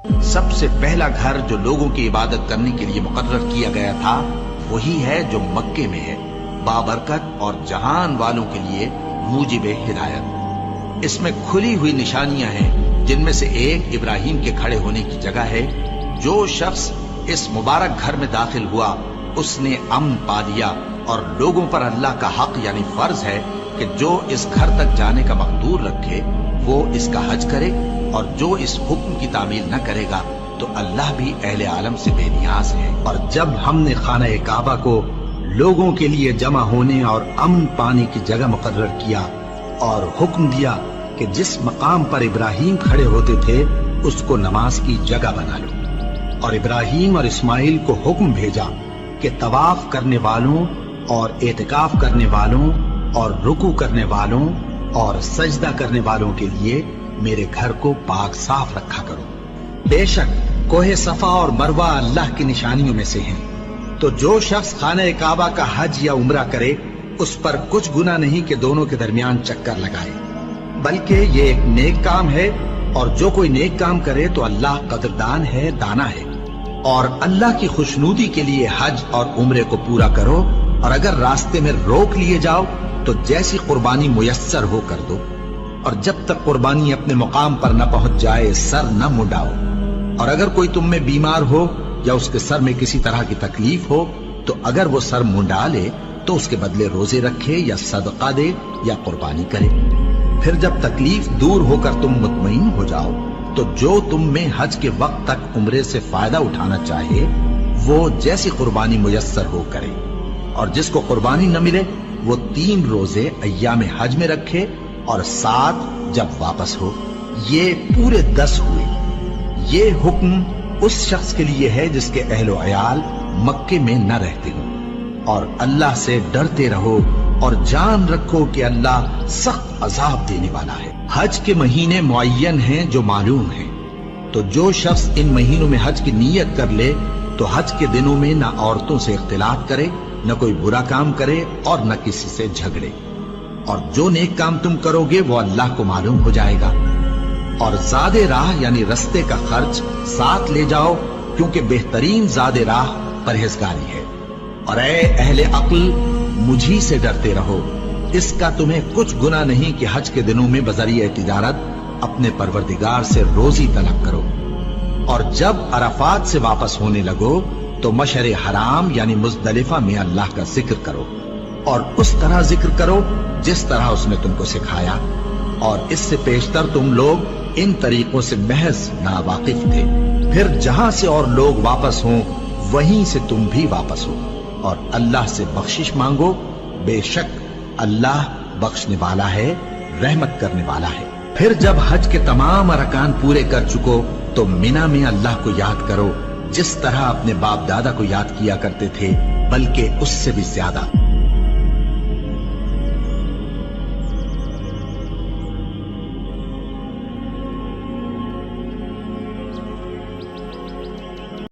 سب سے پہلا گھر جو لوگوں کی عبادت کرنے کے لیے مقرر کیا گیا تھا وہی ہے جو مکے میں ہے، بابرکت اور جہان والوں کے لیے موجب ہدایت۔ اس میں کھلی ہوئی نشانیاں ہیں، جن میں سے ایک ابراہیم کے کھڑے ہونے کی جگہ ہے۔ جو شخص اس مبارک گھر میں داخل ہوا اس نے امن پا لیا، اور لوگوں پر اللہ کا حق یعنی فرض ہے کہ جو اس گھر تک جانے کا مقدور رکھے وہ اس کا حج کرے، اور جو اس حکم کی تعمیل نہ کرے گا تو اللہ بھی اہل عالم سے بے نیاز ہے۔ اور جب ہم نے خانہ کعبہ کو لوگوں کے لیے جمع ہونے اور امن پانے کی جگہ مقرر کیا اور حکم دیا کہ جس مقام پر ابراہیم کھڑے ہوتے تھے اس کو نماز کی جگہ بنا لو، اور ابراہیم اور اسماعیل کو حکم بھیجا کہ طواف کرنے والوں اور اعتکاف کرنے والوں اور رکوع کرنے والوں اور سجدہ کرنے والوں کے لیے میرے گھر کو پاک صاف رکھا کرو۔ بے شک کوہ صفا اور مروہ اللہ کی نشانیوں میں سے ہیں، تو جو شخص خانہ کعبہ کا حج یا عمرہ کرے اس پر کچھ گناہ نہیں کہ دونوں کے درمیان چکر لگائے، بلکہ یہ ایک نیک کام ہے، اور جو کوئی نیک کام کرے تو اللہ قدردان ہے، دانا ہے۔ اور اللہ کی خوشنودی کے لیے حج اور عمرے کو پورا کرو، اور اگر راستے میں روک لیے جاؤ تو جیسی قربانی میسر ہو کر دو، اور جب تک قربانی اپنے مقام پر نہ پہنچ جائے سر نہ منڈاؤ۔ اور اگر کوئی تم میں بیمار ہو یا اس کے سر میں کسی طرح کی تکلیف ہو تو اگر وہ سر منڈا لے تو اس کے بدلے روزے رکھے یا صدقہ دے یا قربانی کرے۔ پھر جب تکلیف دور ہو کر تم مطمئن ہو جاؤ تو جو تم میں حج کے وقت تک عمرے سے فائدہ اٹھانا چاہے وہ جیسی قربانی میسر ہو کرے، اور جس کو قربانی نہ ملے وہ 3 روزے ایام حج میں رکھے اور 7 جب واپس ہو، یہ پورے 10 ہوئے۔ یہ حکم اس شخص کے لیے ہے جس کے اہل و عیال مکے میں نہ رہتے ہوں۔ اور اللہ سے ڈرتے رہو اور جان رکھو کہ اللہ سخت عذاب دینے والا ہے۔ حج کے مہینے معین ہیں جو معلوم ہیں، تو جو شخص ان مہینوں میں حج کی نیت کر لے تو حج کے دنوں میں نہ عورتوں سے اختلاط کرے، نہ کوئی برا کام کرے اور نہ کسی سے جھگڑے، اور جو نیک کام تم کرو گے وہ اللہ کو معلوم ہو جائے گا۔ اور زاد راہ یعنی رستے کا خرچ ساتھ لے جاؤ، کیونکہ بہترین زاد راہ پرہیزگاری ہے۔ اور اے اہل عقل، مجھی سے ڈرتے رہو، اس کا تمہیں کچھ گناہ نہیں کہ حج کے دنوں میں بذریعہ تجارت اپنے پروردگار سے روزی طلب کرو۔ اور جب عرفات سے واپس ہونے لگو تو مشعر حرام یعنی مزدلفہ میں اللہ کا ذکر کرو، اور اس طرح ذکر کرو جس طرح اس نے تم کو سکھایا، اور اس سے پیشتر تم لوگ ان طریقوں سے محض ناواقف تھے۔ پھر جہاں سے اور لوگ واپس ہوں وہیں سے تم بھی واپس ہو، اور اللہ سے بخشش مانگو، بے شک اللہ بخشنے والا ہے، رحمت کرنے والا ہے۔ پھر جب حج کے تمام ارکان پورے کر چکو تو مینا میں اللہ کو یاد کرو جس طرح اپنے باپ دادا کو یاد کیا کرتے تھے، بلکہ اس سے بھی زیادہ۔